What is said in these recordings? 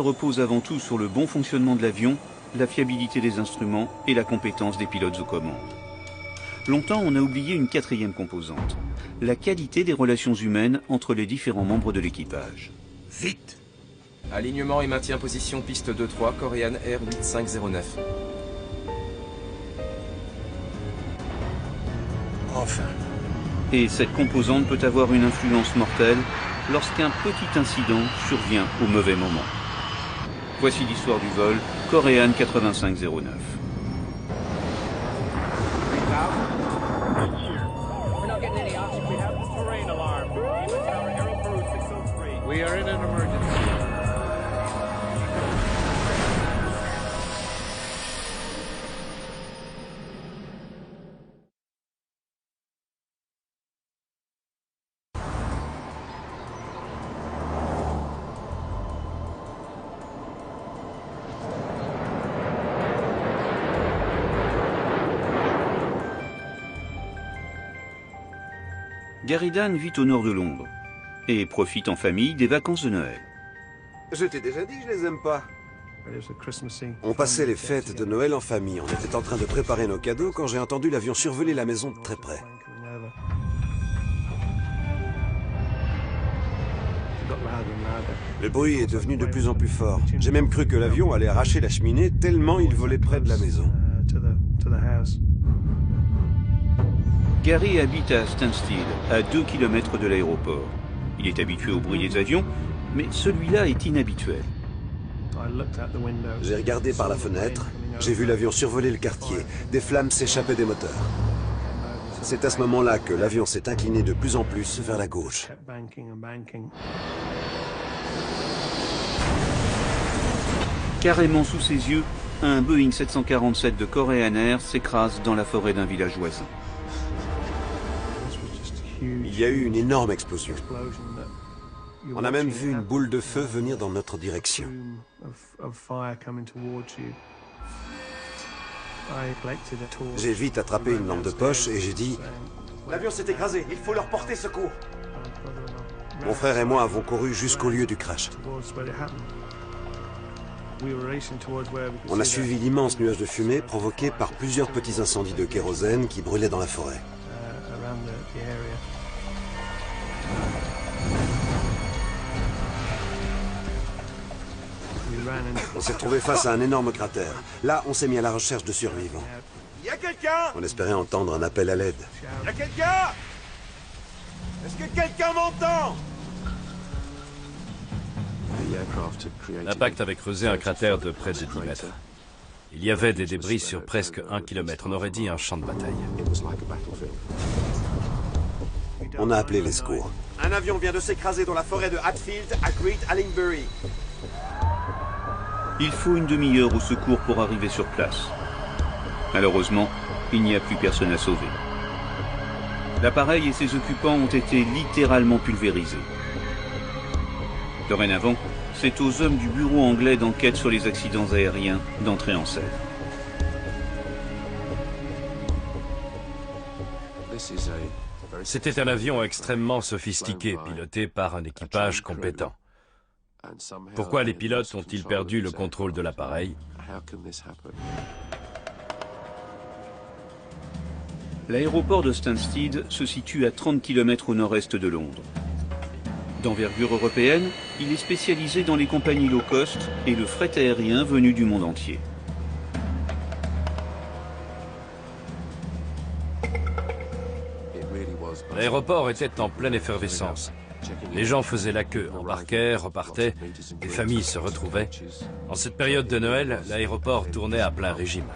repose avant tout sur le bon fonctionnement de l'avion, la fiabilité des instruments et la compétence des pilotes aux commandes. Longtemps, on a oublié une quatrième composante, la qualité des relations humaines entre les différents membres de l'équipage. Vite! Alignement et maintien position piste 2-3, Korean Air 8509. Enfin. Et cette composante peut avoir une influence mortelle lorsqu'un petit incident survient au mauvais moment. Voici l'histoire du vol Korean 8509. We are in an emergency. Gary Dan vit au nord de Londres et profite en famille des vacances de Noël. Je t'ai déjà dit que je les aime pas. On passait les fêtes de Noël en famille. On était en train de préparer nos cadeaux quand j'ai entendu l'avion survoler la maison de très près. Le bruit est devenu de plus en plus fort. J'ai même cru que l'avion allait arracher la cheminée tellement il volait près de la maison. Gary habite à Stansted, à 2 km de l'aéroport. Il est habitué au bruit des avions, mais celui-là est inhabituel. J'ai regardé par la fenêtre, j'ai vu l'avion survoler le quartier. Des flammes s'échappaient des moteurs. C'est à ce moment-là que l'avion s'est incliné de plus en plus vers la gauche. Carrément sous ses yeux, un Boeing 747 de Korean Air s'écrase dans la forêt d'un village voisin. Il y a eu une énorme explosion. On a même vu une boule de feu venir dans notre direction. J'ai vite attrapé une lampe de poche et j'ai dit « L'avion s'est écrasé, il faut leur porter secours !» Mon frère et moi avons couru jusqu'au lieu du crash. On a suivi l'immense nuage de fumée provoqué par plusieurs petits incendies de kérosène qui brûlaient dans la forêt. On s'est retrouvé face à un énorme cratère. Là, on s'est mis à la recherche de survivants. Y a quelqu'un? On espérait entendre un appel à l'aide. Y a quelqu'un? Est-ce que quelqu'un m'entend? L'impact avait creusé un cratère de près de 10 mètres. Il y avait des débris sur presque 1 kilomètre. On aurait dit un champ de bataille. On a appelé les secours. Un avion vient de s'écraser dans la forêt de Hatfield à Great Allingbury. Il faut une demi-heure au secours pour arriver sur place. Malheureusement, il n'y a plus personne à sauver. L'appareil et ses occupants ont été littéralement pulvérisés. Dorénavant, c'est aux hommes du bureau anglais d'enquête sur les accidents aériens d'entrer en scène. C'était un avion extrêmement sophistiqué, piloté par un équipage compétent. Pourquoi les pilotes ont-ils perdu le contrôle de l'appareil? L'aéroport de Stansted se situe à 30 km au nord-est de Londres. D'envergure européenne, il est spécialisé dans les compagnies low cost et le fret aérien venu du monde entier. L'aéroport était en pleine effervescence. Les gens faisaient la queue, embarquaient, repartaient, des familles se retrouvaient. En cette période de Noël, l'aéroport tournait à plein régime.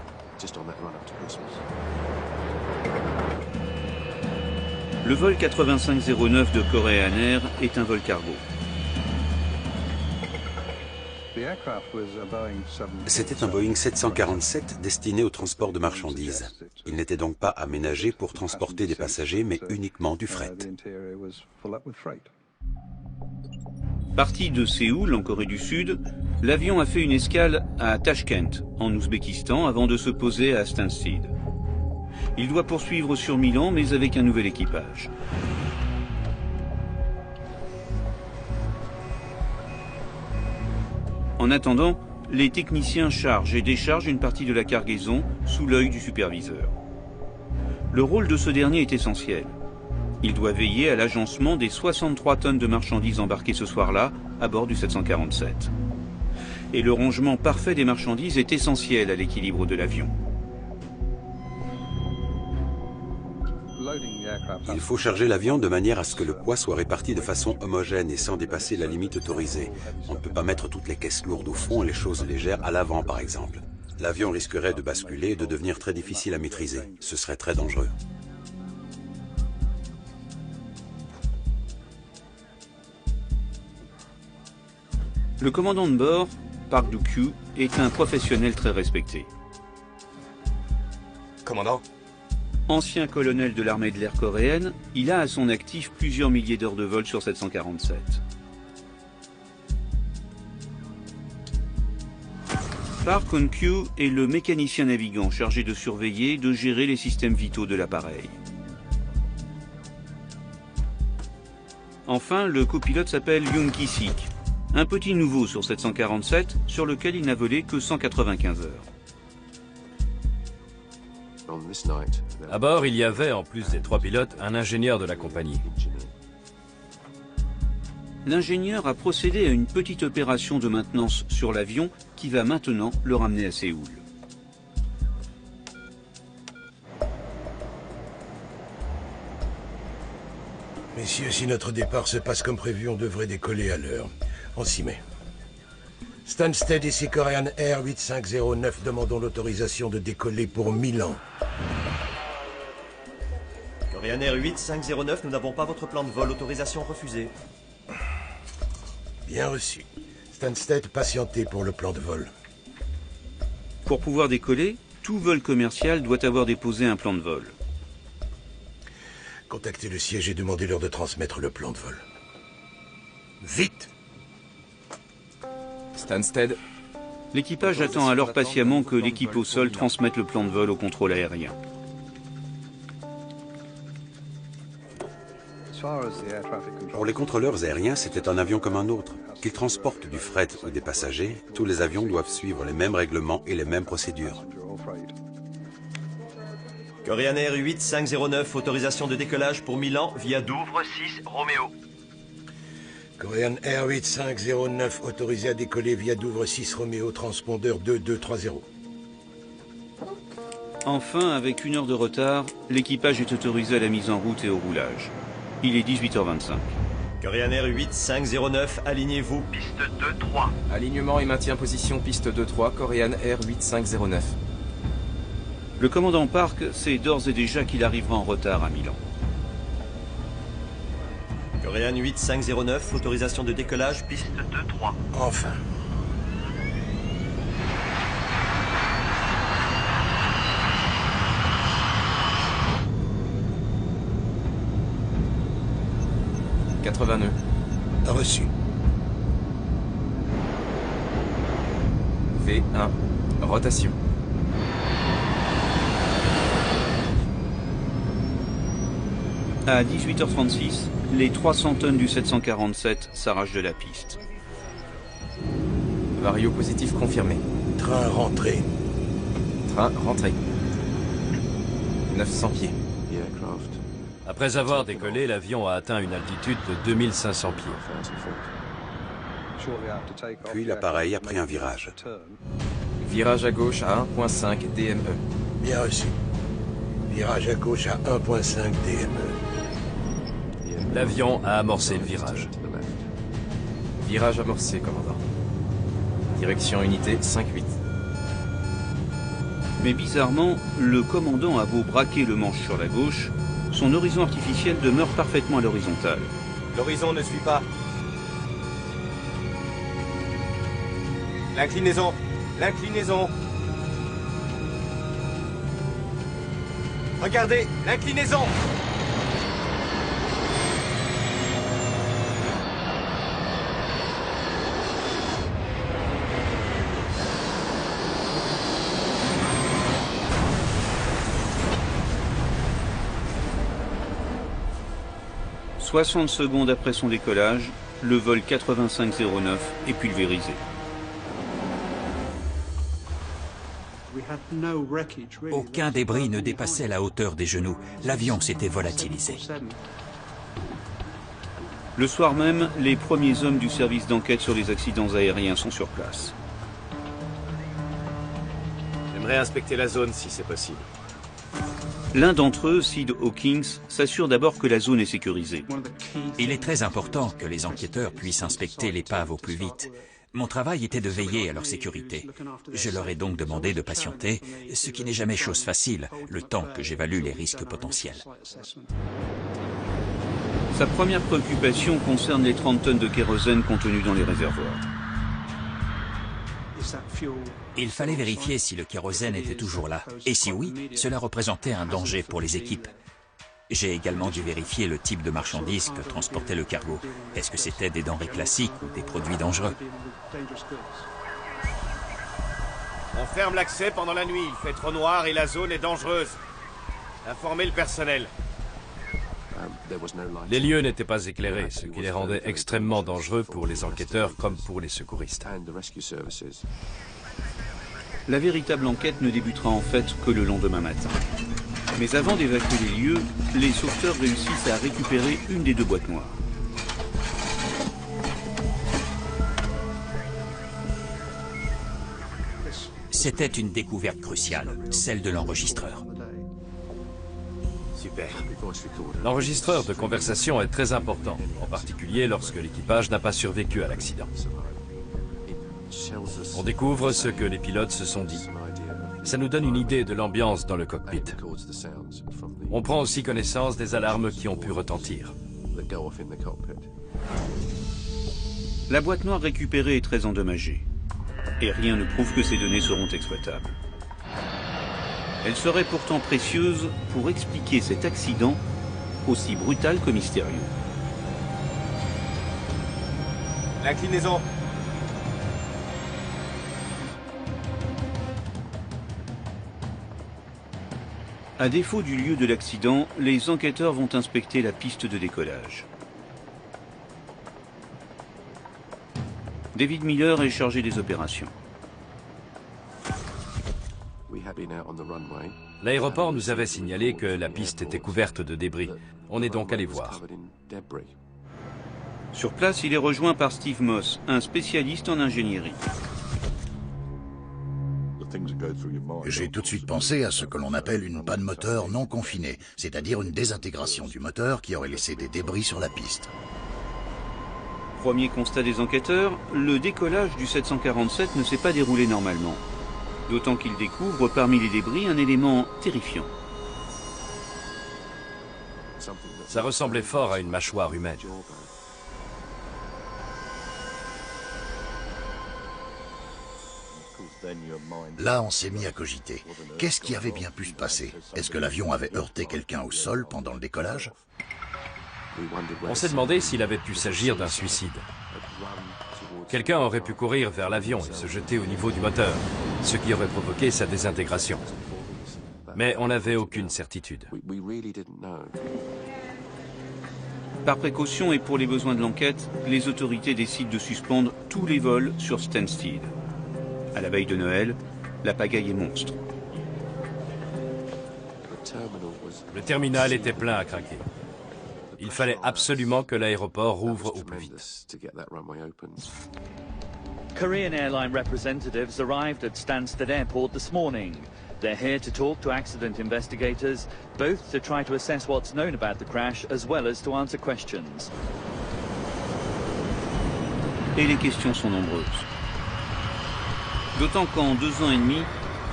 Le vol 8509 de Korean Air est un vol cargo. C'était un Boeing 747 destiné au transport de marchandises. Il n'était donc pas aménagé pour transporter des passagers, mais uniquement du fret. Parti de Séoul, en Corée du Sud, l'avion a fait une escale à Tashkent, en Ouzbékistan, avant de se poser à Stansted. Il doit poursuivre sur Milan, mais avec un nouvel équipage. En attendant, les techniciens chargent et déchargent une partie de la cargaison sous l'œil du superviseur. Le rôle de ce dernier est essentiel. Il doit veiller à l'agencement des 63 tonnes de marchandises embarquées ce soir-là à bord du 747. Et le rangement parfait des marchandises est essentiel à l'équilibre de l'avion. Il faut charger l'avion de manière à ce que le poids soit réparti de façon homogène et sans dépasser la limite autorisée. On ne peut pas mettre toutes les caisses lourdes au fond et les choses légères à l'avant, par exemple. L'avion risquerait de basculer et de devenir très difficile à maîtriser. Ce serait très dangereux. Le commandant de bord, Park Do-kyu, est un professionnel très respecté. Commandant? Ancien colonel de l'armée de l'air coréenne, il a à son actif plusieurs milliers d'heures de vol sur 747. Park On-kyu est le mécanicien navigant chargé de surveiller et de gérer les systèmes vitaux de l'appareil. Enfin, le copilote s'appelle Yoon Ki-sik, un petit nouveau sur 747 sur lequel il n'a volé que 195 heures. À bord, il y avait, en plus des 3 pilotes, un ingénieur de la compagnie. L'ingénieur a procédé à une petite opération de maintenance sur l'avion qui va maintenant le ramener à Séoul. Messieurs, si notre départ se passe comme prévu, on devrait décoller à l'heure. On s'y met. Stansted ici Korean Air 8509, demandons l'autorisation de décoller pour Milan. Korean Air 8509, nous n'avons pas votre plan de vol, autorisation refusée. Bien reçu. Stansted, patientez pour le plan de vol. Pour pouvoir décoller, tout vol commercial doit avoir déposé un plan de vol. Contactez le siège et demandez-leur de transmettre le plan de vol. Vite! Stansted. L'équipage attend alors patiemment que l'équipe au sol transmette le plan de vol au contrôle aérien. Pour les contrôleurs aériens, c'était un avion comme un autre. Qu'ils transportent du fret ou des passagers, tous les avions doivent suivre les mêmes règlements et les mêmes procédures. Korean Air 8509, autorisation de décollage pour Milan via Douvres 6 Roméo. Korean Air 8509, autorisé à décoller via Douvres 6 Roméo, transpondeur 2230. Enfin, avec 1 heure de retard, l'équipage est autorisé à la mise en route et au roulage. Il est 18h25. Korean Air 8509, alignez-vous. Piste 2-3. Alignement et maintien position piste 2-3, Korean Air 8509. Le commandant Park sait d'ores et déjà qu'il arrivera en retard à Milan. Korean 8509, autorisation de décollage, piste 2-3. Enfin. « 80 nœuds. Reçu. V1. Rotation. À 18h36, les 300 tonnes du 747 s'arrachent de la piste. Vario positif confirmé. Train rentré. Train rentré. 900 pieds. Après avoir décollé, l'avion a atteint une altitude de 2500 pieds. Puis l'appareil a pris un virage. Virage à gauche à 1.5 DME. Bien reçu. Virage à gauche à 1.5 DME. L'avion a amorcé le virage. Virage amorcé, commandant. Direction unité 5-8. Mais bizarrement, le commandant a beau braquer le manche sur la gauche, son horizon artificiel demeure parfaitement à l'horizontale. L'horizon ne suit pas. L'inclinaison. L'inclinaison. Regardez, l'inclinaison. « 60 secondes après son décollage, le vol 8509 est pulvérisé. Aucun débris ne dépassait la hauteur des genoux. L'avion s'était volatilisé. Le soir même, les premiers hommes du service d'enquête sur les accidents aériens sont sur place. J'aimerais inspecter la zone si c'est possible. L'un d'entre eux, Sid Hawkins, s'assure d'abord que la zone est sécurisée. Il est très important que les enquêteurs puissent inspecter l'épave au plus vite. Mon travail était de veiller à leur sécurité. Je leur ai donc demandé de patienter, ce qui n'est jamais chose facile, le temps que j'évalue les risques potentiels. Sa première préoccupation concerne les 30 tonnes de kérosène contenues dans les réservoirs. Il fallait vérifier si le kérosène était toujours là. Et si oui, cela représentait un danger pour les équipes. J'ai également dû vérifier le type de marchandises que transportait le cargo. Est-ce que c'était des denrées classiques ou des produits dangereux? On ferme l'accès pendant la nuit. Il fait trop noir et la zone est dangereuse. Informez le personnel. Les lieux n'étaient pas éclairés, ce qui les rendait extrêmement dangereux pour les enquêteurs comme pour les secouristes. La véritable enquête ne débutera en fait que le lendemain matin. Mais avant d'évacuer les lieux, les sauveteurs réussissent à récupérer une des deux boîtes noires. C'était une découverte cruciale, celle de l'enregistreur. Super. L'enregistreur de conversation est très important, en particulier lorsque l'équipage n'a pas survécu à l'accident. On découvre ce que les pilotes se sont dit. Ça nous donne une idée de l'ambiance dans le cockpit. On prend aussi connaissance des alarmes qui ont pu retentir. La boîte noire récupérée est très endommagée. Et rien ne prouve que ces données seront exploitables. Elle serait pourtant précieuse pour expliquer cet accident aussi brutal que mystérieux. L'inclinaison. À défaut du lieu de l'accident, les enquêteurs vont inspecter la piste de décollage. David Miller est chargé des opérations. L'aéroport nous avait signalé que la piste était couverte de débris. On est donc allé voir. Sur place, il est rejoint par Steve Moss, un spécialiste en ingénierie. J'ai tout de suite pensé à ce que l'on appelle une panne moteur non confinée, c'est-à-dire une désintégration du moteur qui aurait laissé des débris sur la piste. Premier constat des enquêteurs, le décollage du 747 ne s'est pas déroulé normalement. D'autant qu'ils découvrent parmi les débris un élément terrifiant. Ça ressemblait fort à une mâchoire humaine. Là, on s'est mis à cogiter. Qu'est-ce qui avait bien pu se passer? Est-ce que l'avion avait heurté quelqu'un au sol pendant le décollage? On s'est demandé s'il avait pu s'agir d'un suicide. Quelqu'un aurait pu courir vers l'avion et se jeter au niveau du moteur, ce qui aurait provoqué sa désintégration. Mais on n'avait aucune certitude. Par précaution et pour les besoins de l'enquête, les autorités décident de suspendre tous les vols sur Stansted. À la veille de Noël, la pagaille est monstre. Le terminal était plein à craquer. Il fallait absolument que l'aéroport rouvre au plus vite. Korean airline representatives arrived at Stansted Airport this morning. They're here to talk to accident investigators, both to try to assess what's known about the crash as well as to answer questions. Et les questions sont nombreuses. D'autant qu'en 2 ans et demi,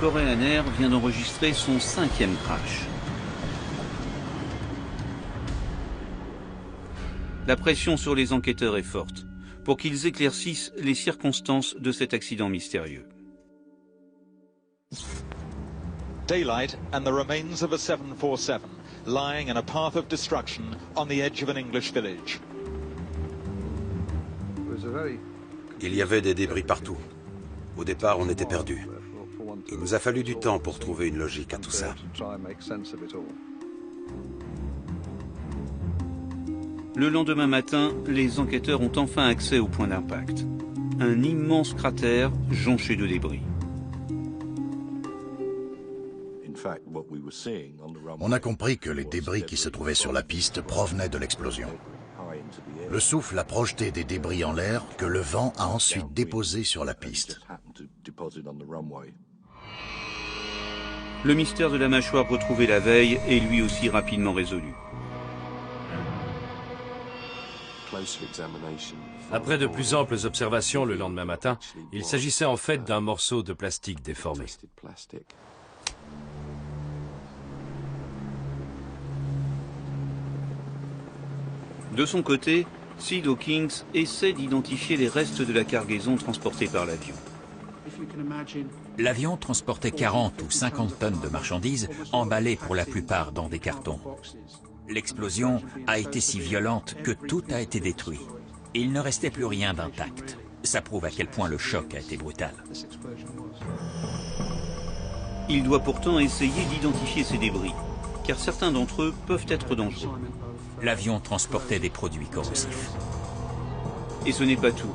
Korean Air vient d'enregistrer son 5e crash. La pression sur les enquêteurs est forte pour qu'ils éclaircissent les circonstances de cet accident mystérieux. Daylight and the remains of a 747 lying in a path of destruction on the edge of an English village. Il y avait des débris partout. Au départ, on était perdus. Il nous a fallu du temps pour trouver une logique à tout ça. Le lendemain matin, les enquêteurs ont enfin accès au point d'impact. Un immense cratère jonché de débris. On a compris que les débris qui se trouvaient sur la piste provenaient de l'explosion. Le souffle a projeté des débris en l'air que le vent a ensuite déposés sur la piste. Le mystère de la mâchoire retrouvée la veille est lui aussi rapidement résolu. Après de plus amples observations le lendemain matin, il s'agissait en fait d'un morceau de plastique déformé. De son côté, Sid Hawkins essaie d'identifier les restes de la cargaison transportée par l'avion. L'avion transportait 40 ou 50 tonnes de marchandises, emballées pour la plupart dans des cartons. L'explosion a été si violente que tout a été détruit. Il ne restait plus rien d'intact. Ça prouve à quel point le choc a été brutal. Il doit pourtant essayer d'identifier ces débris, car certains d'entre eux peuvent être dangereux. L'avion transportait des produits corrosifs. Et ce n'est pas tout.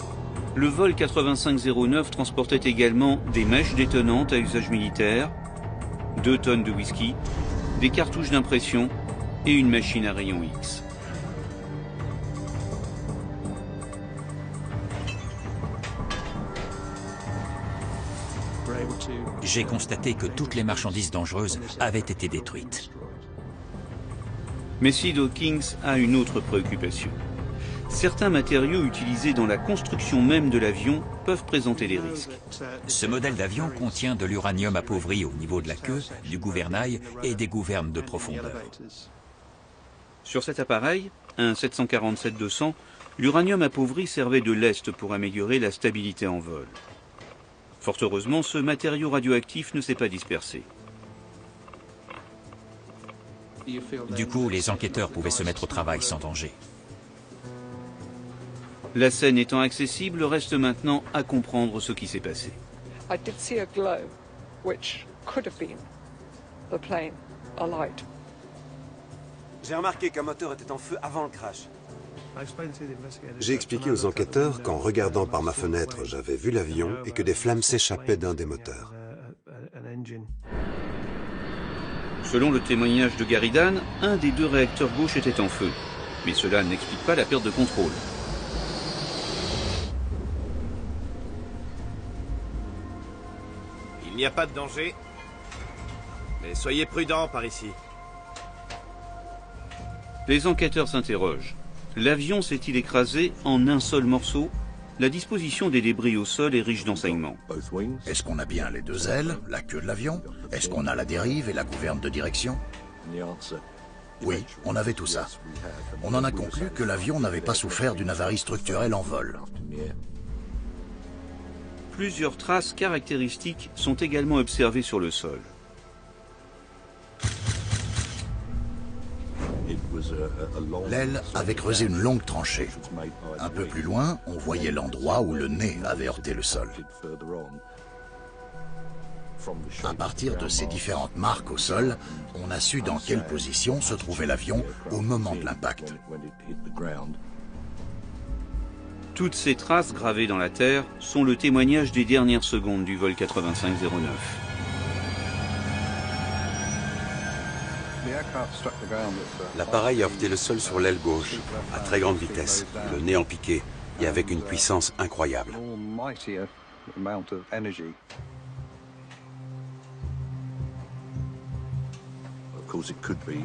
Le vol 8509 transportait également des mèches détonantes à usage militaire, 2 tonnes de whisky, des cartouches d'impression et une machine à rayon X. J'ai constaté que toutes les marchandises dangereuses avaient été détruites. Mais Sid Hawkins a une autre préoccupation. Certains matériaux utilisés dans la construction même de l'avion peuvent présenter des risques. Ce modèle d'avion contient de l'uranium appauvri au niveau de la queue, du gouvernail et des gouvernes de profondeur. Sur cet appareil, un 747-200, l'uranium appauvri servait de lest pour améliorer la stabilité en vol. Fort heureusement, ce matériau radioactif ne s'est pas dispersé. Du coup, les enquêteurs pouvaient se mettre au travail sans danger. La scène étant accessible, reste maintenant à comprendre ce qui s'est passé. J'ai remarqué qu'un moteur était en feu avant le crash. J'ai expliqué aux enquêteurs qu'en regardant par ma fenêtre, j'avais vu l'avion et que des flammes s'échappaient d'un des moteurs. Selon le témoignage de Gary Dan, un des 2 réacteurs gauche était en feu. Mais cela n'explique pas la perte de contrôle. Il n'y a pas de danger. Mais soyez prudents par ici. Les enquêteurs s'interrogent. L'avion s'est-il écrasé en un seul morceau? La disposition des débris au sol est riche d'enseignements. Est-ce qu'on a bien les 2 ailes, la queue de l'avion? Est-ce qu'on a la dérive et la gouverne de direction? Oui, on avait tout ça. On en a conclu que l'avion n'avait pas souffert d'une avarie structurelle en vol. Plusieurs traces caractéristiques sont également observées sur le sol. L'aile avait creusé une longue tranchée. Un peu plus loin, on voyait l'endroit où le nez avait heurté le sol. À partir de ces différentes marques au sol, on a su dans quelle position se trouvait l'avion au moment de l'impact. Toutes ces traces gravées dans la terre sont le témoignage des dernières secondes du vol 8509. L'appareil a heurté le sol sur l'aile gauche, à très grande vitesse, le nez en piqué, et avec une puissance incroyable.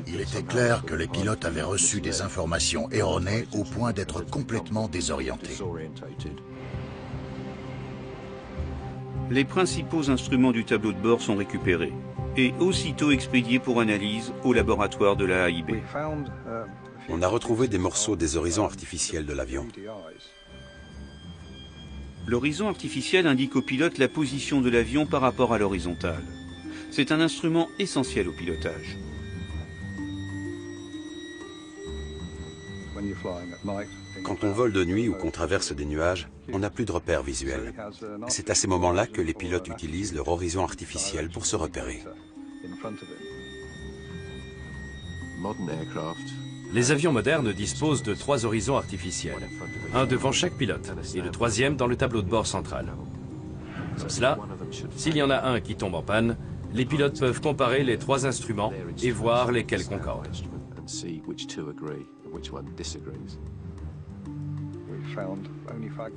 Il était clair que les pilotes avaient reçu des informations erronées au point d'être complètement désorientés. Les principaux instruments du tableau de bord sont récupérés et aussitôt expédiés pour analyse au laboratoire de la AIB. On a retrouvé des morceaux des horizons artificiels de l'avion. L'horizon artificiel indique au pilote la position de l'avion par rapport à l'horizontale. C'est un instrument essentiel au pilotage. Quand on vole de nuit ou qu'on traverse des nuages, on n'a plus de repères visuels. C'est à ces moments-là que les pilotes utilisent leur horizon artificiel pour se repérer. Les avions modernes disposent de 3 horizons artificiels, un devant chaque pilote et le 3e dans le tableau de bord central. Comme cela, s'il y en a un qui tombe en panne, Les pilotes peuvent comparer les 3 instruments et voir lesquels concordent.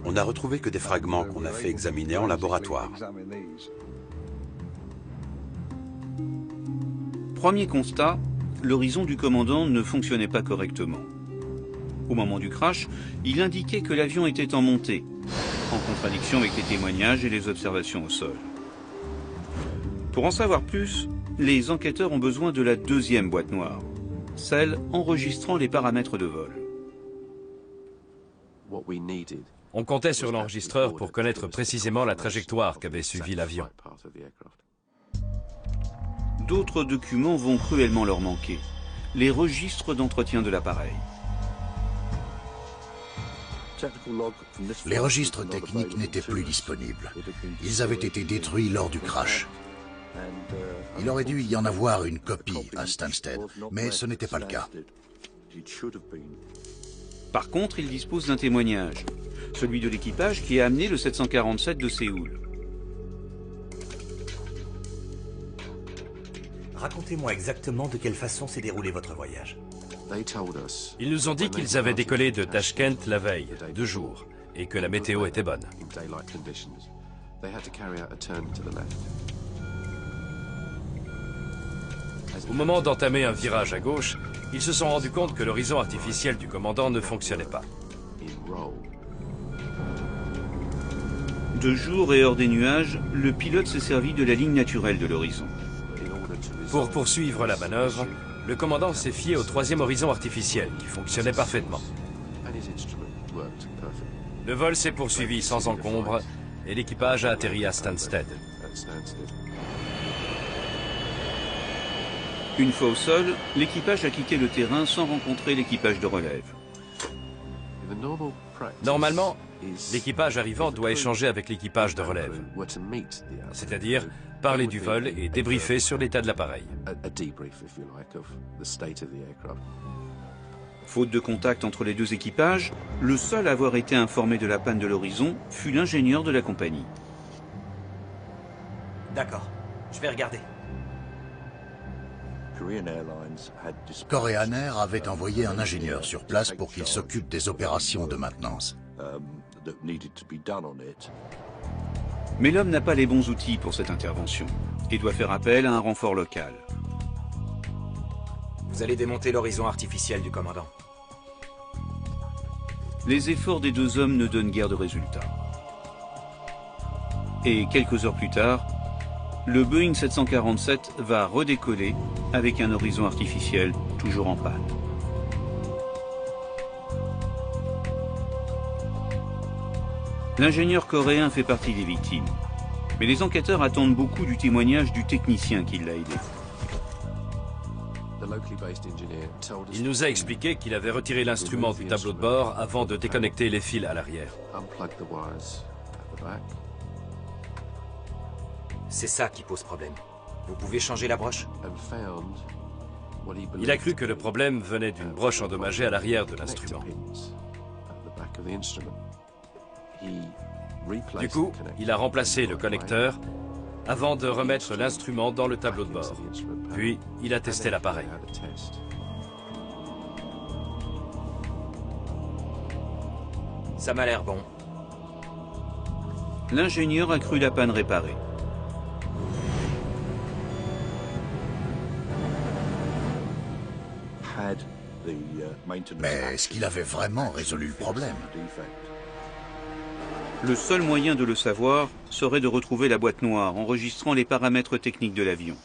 On n'a retrouvé que des fragments qu'on a fait examiner en laboratoire. Premier constat, l'horizon du commandant ne fonctionnait pas correctement. Au moment du crash, il indiquait que l'avion était en montée, en contradiction avec les témoignages et les observations au sol. Pour en savoir plus, les enquêteurs ont besoin de la deuxième boîte noire, celle enregistrant les paramètres de vol. On comptait sur l'enregistreur pour connaître précisément la trajectoire qu'avait suivi l'avion. D'autres documents vont cruellement leur manquer. Les registres d'entretien de l'appareil. Les registres techniques n'étaient plus disponibles. Ils avaient été détruits lors du crash. Il aurait dû y en avoir une copie à Stansted, mais ce n'était pas le cas. Par contre, il dispose d'un témoignage, celui de l'équipage qui a amené le 747 de Séoul. Racontez-moi exactement de quelle façon s'est déroulé votre voyage. Ils nous ont dit qu'ils avaient décollé de Tashkent la veille, 2 jours, et que la météo était bonne. Au moment d'entamer un virage à gauche, ils se sont rendus compte que l'horizon artificiel du commandant ne fonctionnait pas. De jour et hors des nuages, le pilote s'est servi de la ligne naturelle de l'horizon. Pour poursuivre la manœuvre, le commandant s'est fié au 3e horizon artificiel, qui fonctionnait parfaitement. Le vol s'est poursuivi sans encombre et l'équipage a atterri à Stansted. Une fois au sol, l'équipage a quitté le terrain sans rencontrer l'équipage de relève. Normalement, l'équipage arrivant doit échanger avec l'équipage de relève, c'est-à-dire parler du vol et débriefer sur l'état de l'appareil. Faute de contact entre les 2 équipages, le seul à avoir été informé de la panne de l'horizon fut l'ingénieur de la compagnie. D'accord, je vais regarder. Korean Air avait envoyé un ingénieur sur place pour qu'il s'occupe des opérations de maintenance. Mais l'homme n'a pas les bons outils pour cette intervention et doit faire appel à un renfort local. Vous allez démonter l'horizon artificiel du commandant. Les efforts des 2 hommes ne donnent guère de résultats. Et quelques heures plus tard, le Boeing 747 va redécoller avec un horizon artificiel toujours en panne. L'ingénieur coréen fait partie des victimes, mais les enquêteurs attendent beaucoup du témoignage du technicien qui l'a aidé. Il nous a expliqué qu'il avait retiré l'instrument du tableau de bord avant de déconnecter les fils à l'arrière. C'est ça qui pose problème. Vous pouvez changer la broche? Il a cru que le problème venait d'une broche endommagée à l'arrière de l'instrument. Du coup, il a remplacé le connecteur avant de remettre l'instrument dans le tableau de bord. Puis, il a testé l'appareil. Ça m'a l'air bon. L'ingénieur a cru la panne réparée. Mais est-ce qu'il avait vraiment résolu le problème? Le seul moyen de le savoir serait de retrouver la boîte noire enregistrant les paramètres techniques de l'avion.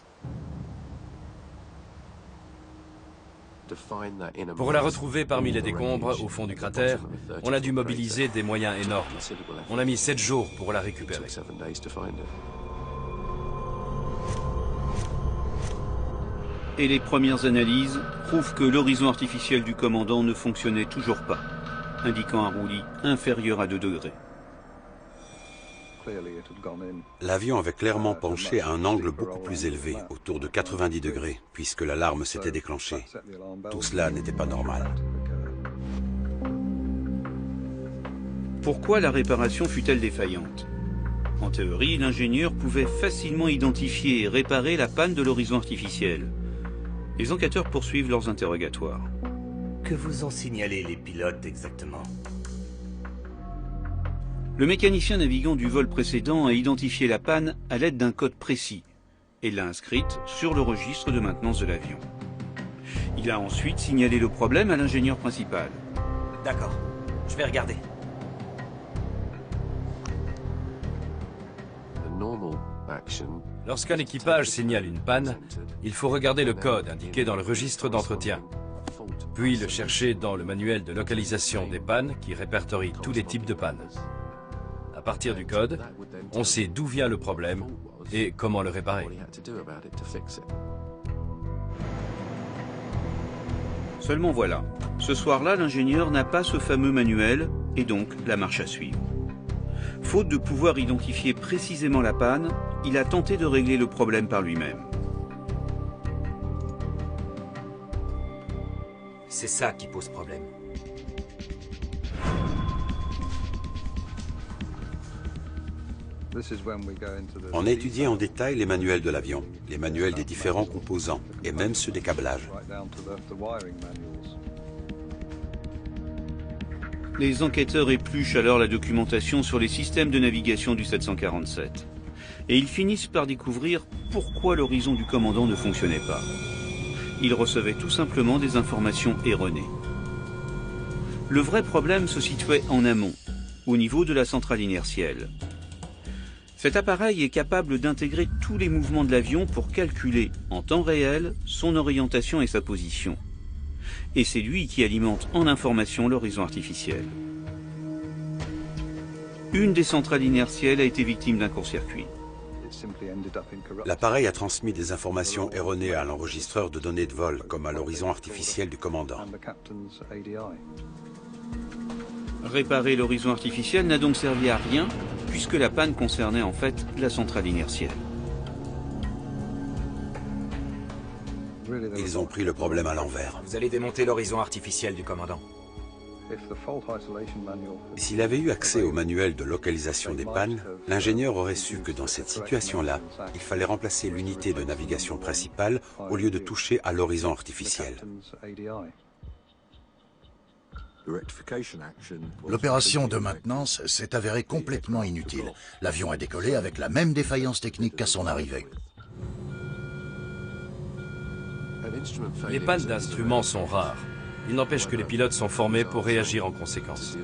Pour la retrouver parmi les décombres au fond du cratère, on a dû mobiliser des moyens énormes. On a mis 7 jours pour la récupérer. Et les premières analyses prouvent que l'horizon artificiel du commandant ne fonctionnait toujours pas, indiquant un roulis inférieur à 2 degrés. L'avion avait clairement penché à un angle beaucoup plus élevé, autour de 90 degrés, puisque l'alarme s'était déclenchée. Tout cela n'était pas normal. Pourquoi la réparation fut-elle défaillante? En théorie, l'ingénieur pouvait facilement identifier et réparer la panne de l'horizon artificiel. Les enquêteurs poursuivent leurs interrogatoires. Que vous ont signalé les pilotes exactement? Le mécanicien navigant du vol précédent a identifié la panne à l'aide d'un code précis et l'a inscrite sur le registre de maintenance de l'avion. Il a ensuite signalé le problème à l'ingénieur principal. D'accord, je vais regarder. Lorsqu'un équipage signale une panne, il faut regarder le code indiqué dans le registre d'entretien, puis le chercher dans le manuel de localisation des pannes qui répertorie tous les types de pannes. À partir du code, on sait d'où vient le problème et comment le réparer. Seulement voilà, ce soir-là, l'ingénieur n'a pas ce fameux manuel et donc la marche à suivre. Faute de pouvoir identifier précisément la panne, il a tenté de régler le problème par lui-même. C'est ça qui pose problème. On a étudié en détail les manuels de l'avion, les manuels des différents composants et même ceux des câblages. Les enquêteurs épluchent alors la documentation sur les systèmes de navigation du 747. Et ils finissent par découvrir pourquoi l'horizon du commandant ne fonctionnait pas. Il recevait tout simplement des informations erronées. Le vrai problème se situait en amont, au niveau de la centrale inertielle. Cet appareil est capable d'intégrer tous les mouvements de l'avion pour calculer, en temps réel, son orientation et sa position. Et c'est lui qui alimente en information l'horizon artificiel. Une des centrales inertielles a été victime d'un court-circuit. L'appareil a transmis des informations erronées à l'enregistreur de données de vol, comme à l'horizon artificiel du commandant. Réparer l'horizon artificiel n'a donc servi à rien, puisque la panne concernait en fait la centrale inertielle. Ils ont pris le problème à l'envers. Vous allez démonter l'horizon artificiel du commandant. S'il avait eu accès au manuel de localisation des pannes, l'ingénieur aurait su que dans cette situation-là, il fallait remplacer l'unité de navigation principale au lieu de toucher à l'horizon artificiel. L'opération de maintenance s'est avérée complètement inutile. L'avion a décollé avec la même défaillance technique qu'à son arrivée. Les pannes d'instruments sont rares. Il n'empêche que les pilotes sont formés pour réagir en conséquence.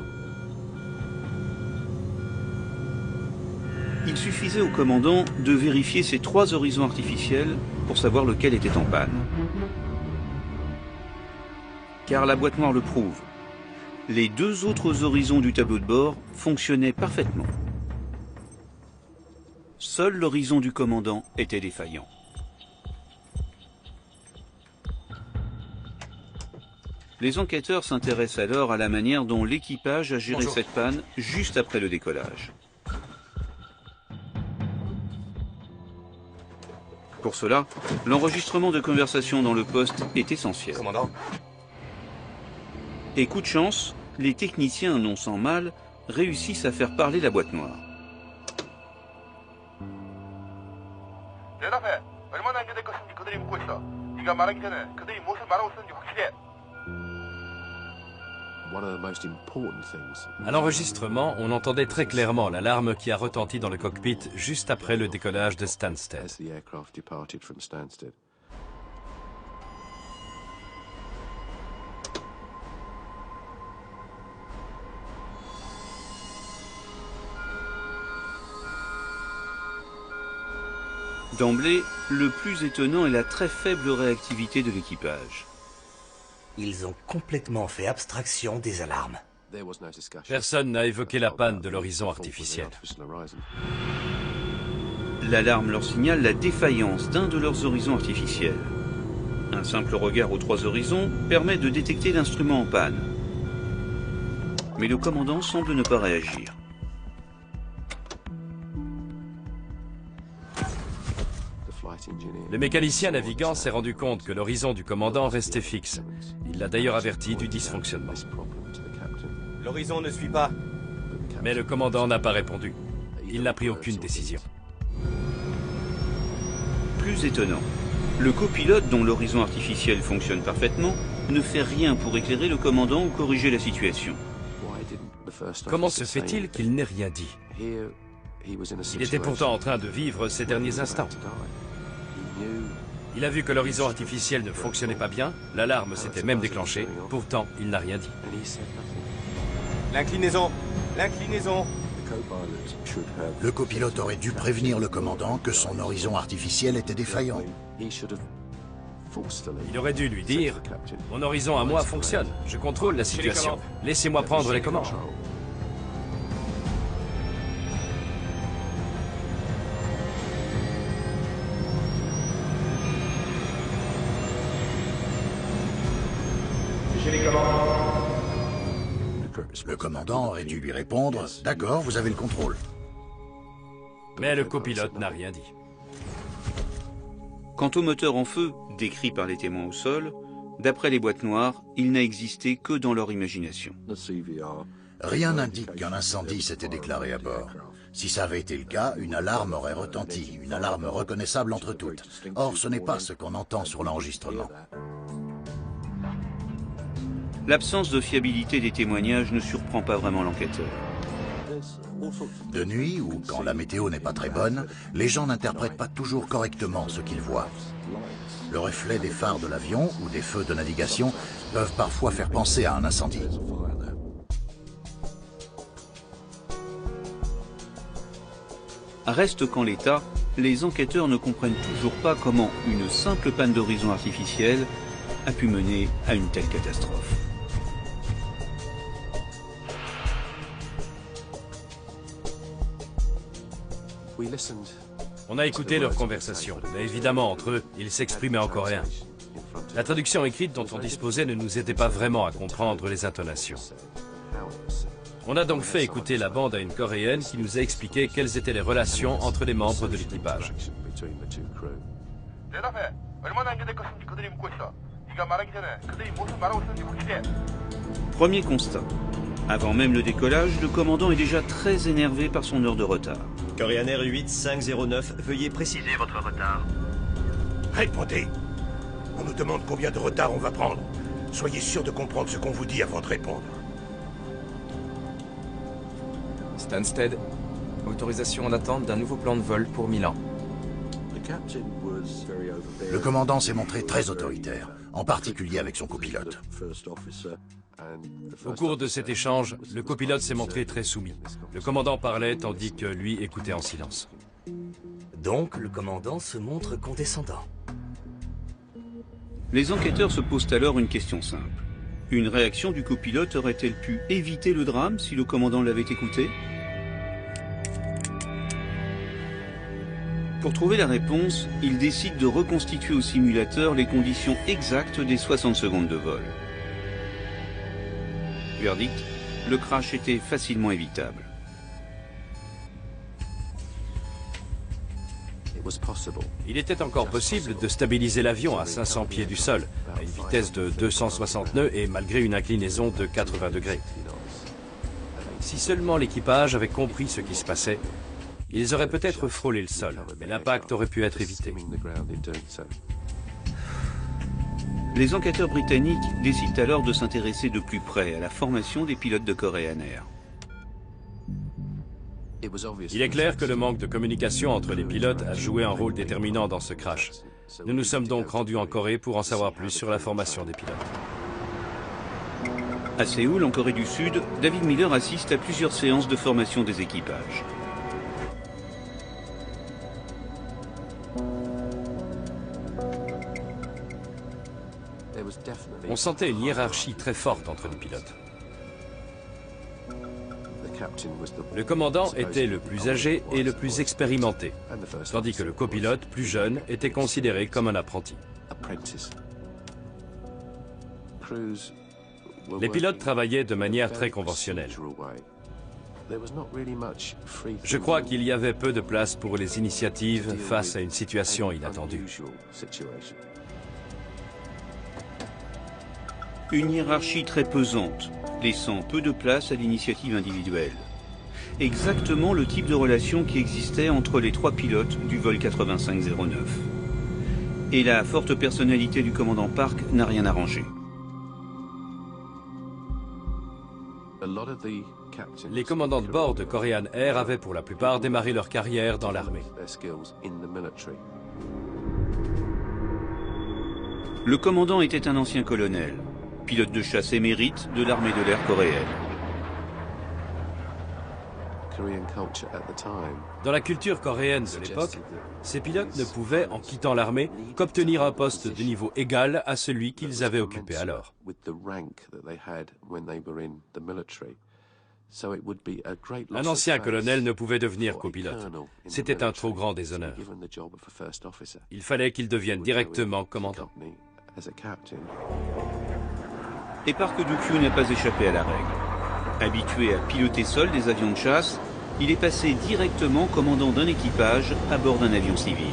Il suffisait au commandant de vérifier ces 3 horizons artificiels pour savoir lequel était en panne. Car la boîte noire le prouve. Les 2 autres horizons du tableau de bord fonctionnaient parfaitement. Seul l'horizon du commandant était défaillant. Les enquêteurs s'intéressent alors à la manière dont l'équipage a géré cette panne juste après le décollage. Pour cela, l'enregistrement de conversation dans le poste est essentiel. Commandant. Et coup de chance, les techniciens, non sans mal, réussissent à faire parler la boîte noire. À l'enregistrement, on entendait très clairement l'alarme qui a retenti dans le cockpit juste après le décollage de Stansted. D'emblée, le plus étonnant est la très faible réactivité de l'équipage. Ils ont complètement fait abstraction des alarmes. Personne n'a évoqué la panne de l'horizon artificiel. L'alarme leur signale la défaillance d'un de leurs horizons artificiels. Un simple regard aux 3 horizons permet de détecter l'instrument en panne. Mais le commandant semble ne pas réagir. Le mécanicien navigant s'est rendu compte que l'horizon du commandant restait fixe. Il l'a d'ailleurs averti du dysfonctionnement. L'horizon ne suit pas. Mais le commandant n'a pas répondu. il n'a pris aucune décision. Plus étonnant, le copilote, dont l'horizon artificiel fonctionne parfaitement, ne fait rien pour éclairer le commandant ou corriger la situation. Comment se fait-il qu'il n'ait rien dit? Il était pourtant en train de vivre ses derniers instants. Il a vu que l'horizon artificiel ne fonctionnait pas bien, l'alarme s'était même déclenchée, pourtant il n'a rien dit. L'inclinaison! L'inclinaison! Le copilote aurait dû prévenir le commandant que son horizon artificiel était défaillant. Il aurait dû lui dire « Mon horizon à moi fonctionne, je contrôle la situation, laissez-moi prendre les commandes. » Le commandant aurait dû lui répondre « D'accord, vous avez le contrôle. » Mais le copilote n'a rien dit. Quant au moteur en feu, décrit par les témoins au sol, d'après les boîtes noires, il n'a existé que dans leur imagination. Rien n'indique qu'un incendie s'était déclaré à bord. Si ça avait été le cas, une alarme aurait retenti, une alarme reconnaissable entre toutes. Or, ce n'est pas ce qu'on entend sur l'enregistrement. L'absence de fiabilité des témoignages ne surprend pas vraiment l'enquêteur. De nuit, ou quand la météo n'est pas très bonne, les gens n'interprètent pas toujours correctement ce qu'ils voient. Le reflet des phares de l'avion ou des feux de navigation peuvent parfois faire penser à un incendie. Reste qu'en l'état, les enquêteurs ne comprennent toujours pas comment une simple panne d'horizon artificiel a pu mener à une telle catastrophe. On a écouté leur conversation, mais évidemment, entre eux, ils s'exprimaient en coréen. La traduction écrite dont on disposait ne nous aidait pas vraiment à comprendre les intonations. On a donc fait écouter la bande à une coréenne qui nous a expliqué quelles étaient les relations entre les membres de l'équipage. Premier constat. Avant même le décollage, le commandant est déjà très énervé par son heure de retard. Korean Air 8509, veuillez préciser votre retard. Répondez. On nous demande combien de retard on va prendre. Soyez sûr de comprendre ce qu'on vous dit avant de répondre. Stansted, autorisation en attente d'un nouveau plan de vol pour Milan. Le commandant s'est montré très autoritaire, en particulier avec son copilote. Au cours de cet échange, le copilote s'est montré très soumis. Le commandant parlait tandis que lui écoutait en silence. Donc le commandant se montre condescendant. Les enquêteurs se posent alors une question simple. Une réaction du copilote aurait-elle pu éviter le drame si le commandant l'avait écouté? Pour trouver la réponse, ils décident de reconstituer au simulateur les conditions exactes des 60 secondes de vol. Verdict, le crash était facilement évitable. Il était encore possible de stabiliser l'avion à 500 pieds du sol, à une vitesse de 260 nœuds et malgré une inclinaison de 80 degrés. Si seulement l'équipage avait compris ce qui se passait, ils auraient peut-être frôlé le sol, mais l'impact aurait pu être évité. Les enquêteurs britanniques décident alors de s'intéresser de plus près à la formation des pilotes de Korean Air. Il est clair que le manque de communication entre les pilotes a joué un rôle déterminant dans ce crash. Nous nous sommes donc rendus en Corée pour en savoir plus sur la formation des pilotes. À Séoul, en Corée du Sud, David Miller assiste à plusieurs séances de formation des équipages. On sentait une hiérarchie très forte entre les pilotes. Le commandant était le plus âgé et le plus expérimenté, tandis que le copilote, plus jeune, était considéré comme un apprenti. Les pilotes travaillaient de manière très conventionnelle. Je crois qu'il y avait peu de place pour les initiatives face à une situation inattendue. Une hiérarchie très pesante, laissant peu de place à l'initiative individuelle. exactement le type de relation qui existait entre les 3 pilotes du vol 8509. Et la forte personnalité du commandant Park n'a rien arrangé. Les commandants de bord de Korean Air avaient pour la plupart démarré leur carrière dans l'armée. Le commandant était un ancien colonel, pilote de chasse émérite de l'armée de l'air coréenne. Dans la culture coréenne de l'époque, ces pilotes ne pouvaient, en quittant l'armée, qu'obtenir un poste de niveau égal à celui qu'ils avaient occupé alors. Un ancien colonel ne pouvait devenir copilote. C'était un trop grand déshonneur. Il fallait qu'il devienne directement commandant. Et Park Do-kyu n'a pas échappé à la règle. Habitué à piloter seul des avions de chasse, il est passé directement commandant d'un équipage à bord d'un avion civil.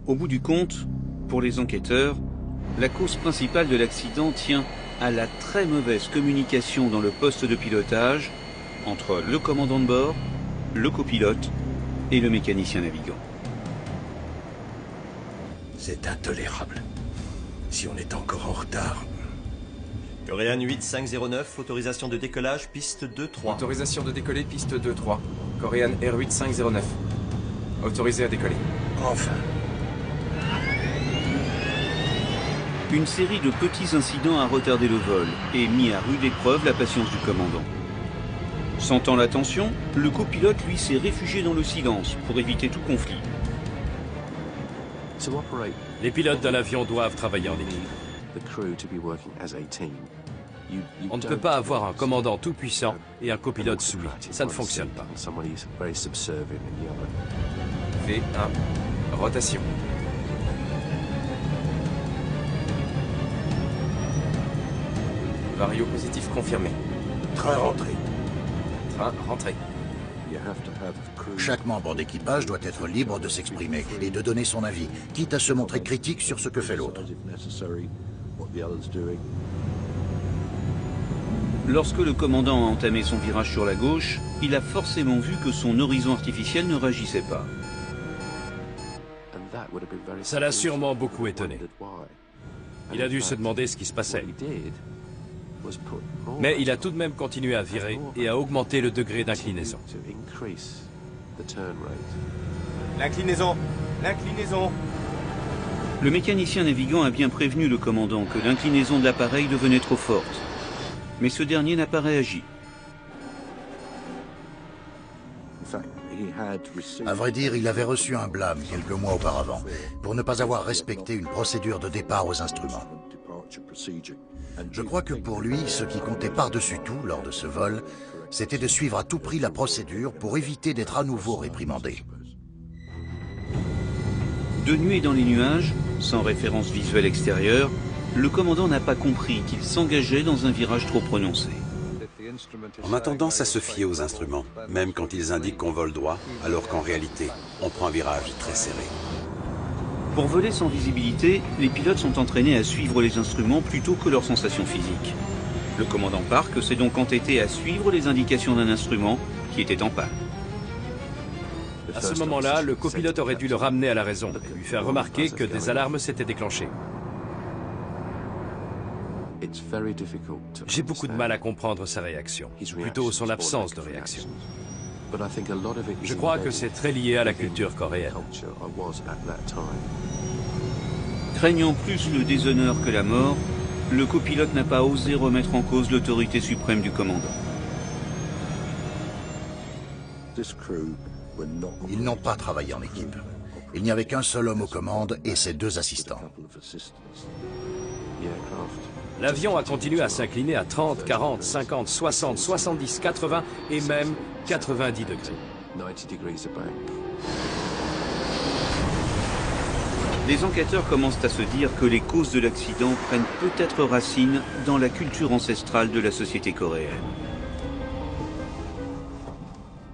Au bout du compte, pour les enquêteurs, la cause principale de l'accident tient à la très mauvaise communication dans le poste de pilotage entre le commandant de bord, le copilote et le mécanicien navigant. C'est intolérable. Si on est encore en retard... Korean 8509, autorisation de décollage, piste 2-3. Autorisation de décoller, piste 2-3. Korean Air 8509. Autorisé à décoller. Enfin. Une série de petits incidents a retardé le vol et mis à rude épreuve la patience du commandant. Sentant la tension, le copilote, lui, s'est réfugié dans le silence pour éviter tout conflit. Les pilotes d'un avion doivent travailler en équipe. On ne peut pas avoir un commandant tout-puissant et un copilote soumis. Ça ne fonctionne pas. V1. Rotation. Vario positif confirmé. Train rentré. Train rentré. Chaque membre d'équipage doit être libre de s'exprimer et de donner son avis, quitte à se montrer critique sur ce que fait l'autre. Lorsque le commandant a entamé son virage sur la gauche, il a forcément vu que son horizon artificiel ne réagissait pas. Ça l'a sûrement beaucoup étonné. Il a dû se demander ce qui se passait. Mais il a tout de même continué à virer et à augmenter le degré d'inclinaison. L'inclinaison! L'inclinaison! Le mécanicien navigant a bien prévenu le commandant que l'inclinaison de l'appareil devenait trop forte. Mais ce dernier n'a pas réagi. À vrai dire, il avait reçu un blâme quelques mois auparavant pour ne pas avoir respecté une procédure de départ aux instruments. Je crois que pour lui, ce qui comptait par-dessus tout lors de ce vol, c'était de suivre à tout prix la procédure pour éviter d'être à nouveau réprimandé. De nuit dans les nuages, sans référence visuelle extérieure, le commandant n'a pas compris qu'il s'engageait dans un virage trop prononcé. On a tendance à se fier aux instruments, même quand ils indiquent qu'on vole droit, alors qu'en réalité, on prend un virage très serré. Pour voler sans visibilité, les pilotes sont entraînés à suivre les instruments plutôt que leurs sensations physiques. Le commandant Park s'est donc entêté à suivre les indications d'un instrument qui était en panne. À ce moment-là, le copilote aurait dû le ramener à la raison et lui faire remarquer que des alarmes s'étaient déclenchées. J'ai beaucoup de mal à comprendre sa réaction, plutôt son absence de réaction. Je crois que c'est très lié à la culture coréenne. Craignant plus le déshonneur que la mort, le copilote n'a pas osé remettre en cause l'autorité suprême du commandant. Ils n'ont pas travaillé en équipe. Il n'y avait qu'un seul homme aux commandes et ses 2 assistants. L'avion a continué à s'incliner à 30, 40, 50, 60, 70, 80 et même 90 degrés. Les enquêteurs commencent à se dire que les causes de l'accident prennent peut-être racine dans la culture ancestrale de la société coréenne.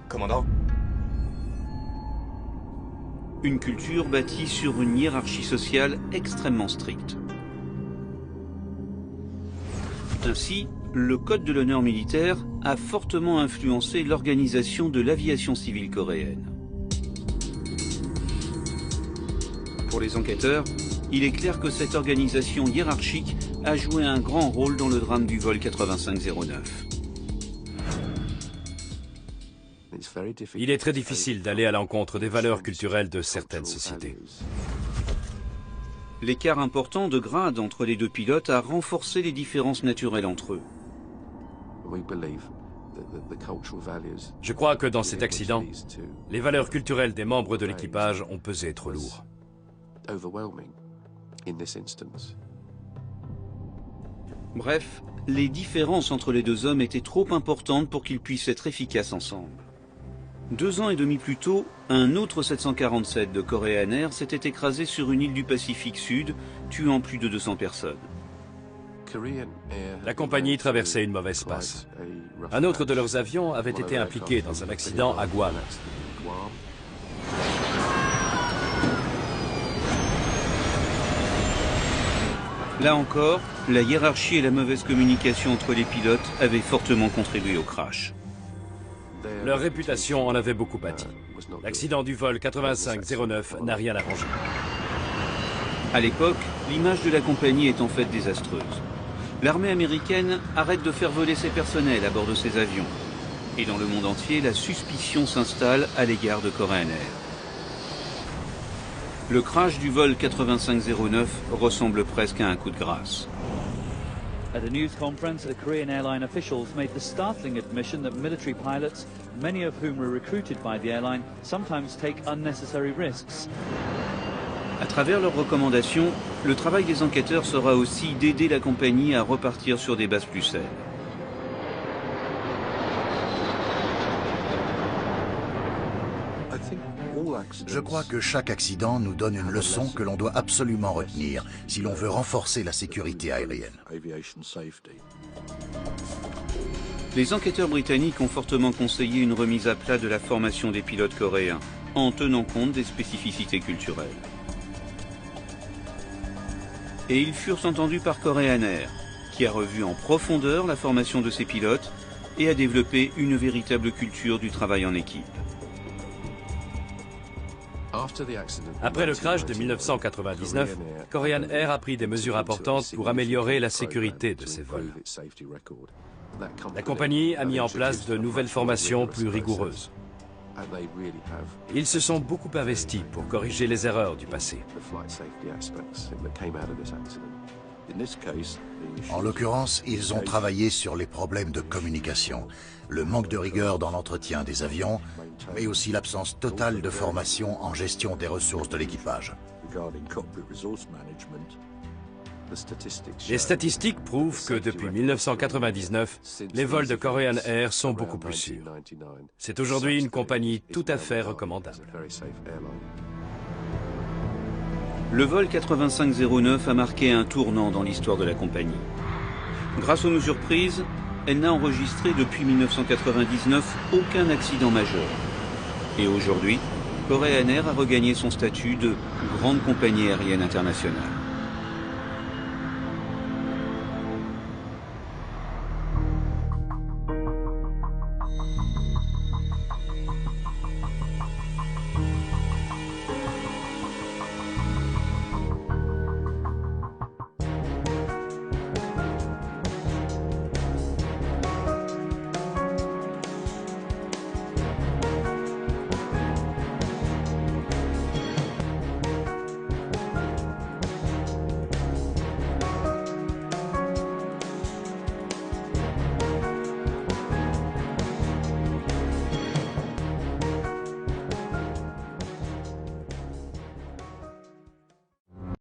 Commandant? Une culture bâtie sur une hiérarchie sociale extrêmement stricte. Ainsi, le code de l'honneur militaire a fortement influencé l'organisation de l'aviation civile coréenne. Pour les enquêteurs, il est clair que cette organisation hiérarchique a joué un grand rôle dans le drame du vol 8509. Il est très difficile d'aller à l'encontre des valeurs culturelles de certaines sociétés. L'écart important de grade entre les deux pilotes a renforcé les différences naturelles entre eux. Je crois que dans cet accident, les valeurs culturelles des membres de l'équipage ont pesé trop lourd. Bref, les différences entre les deux hommes étaient trop importantes pour qu'ils puissent être efficaces ensemble. 2 ans et demi plus tôt, un autre 747 de Korean Air s'était écrasé sur une île du Pacifique Sud, tuant plus de 200 personnes. La compagnie traversait une mauvaise passe. Un autre de leurs avions avait été impliqué dans un accident à Guam. Là encore, la hiérarchie et la mauvaise communication entre les pilotes avaient fortement contribué au crash. Leur réputation en avait beaucoup pâti. L'accident du vol 8509 n'a rien arrangé. À l'époque, l'image de la compagnie est en fait désastreuse. L'armée américaine arrête de faire voler ses personnels à bord de ses avions. Et dans le monde entier, la suspicion s'installe à l'égard de Korean Air. Le crash du vol 8509 ressemble presque à un coup de grâce. At a news conference, the Korean airline officials made the startling admission that military pilots, many of whom were recruited by the airline, sometimes take unnecessary risks. À travers leurs recommandations, le travail des enquêteurs sera aussi d'aider la compagnie à repartir sur des bases plus saines. Je crois que chaque accident nous donne une leçon que l'on doit absolument retenir si l'on veut renforcer la sécurité aérienne. Les enquêteurs britanniques ont fortement conseillé une remise à plat de la formation des pilotes coréens, en tenant compte des spécificités culturelles. Et ils furent entendus par Korean Air, qui a revu en profondeur la formation de ses pilotes et a développé une véritable culture du travail en équipe. Après le crash de 1999, Korean Air a pris des mesures importantes pour améliorer la sécurité de ses vols. La compagnie a mis en place de nouvelles formations plus rigoureuses. Ils se sont beaucoup investis pour corriger les erreurs du passé. En l'occurrence, ils ont travaillé sur les problèmes de communication, le manque de rigueur dans l'entretien des avions, mais aussi l'absence totale de formation en gestion des ressources de l'équipage. Les statistiques prouvent que depuis 1999, les vols de Korean Air sont beaucoup plus sûrs. C'est aujourd'hui une compagnie tout à fait recommandable. Le vol 8509 a marqué un tournant dans l'histoire de la compagnie. Grâce aux mesures prises, elle n'a enregistré depuis 1999 aucun accident majeur. Et aujourd'hui, Korean Air a regagné son statut de grande compagnie aérienne internationale.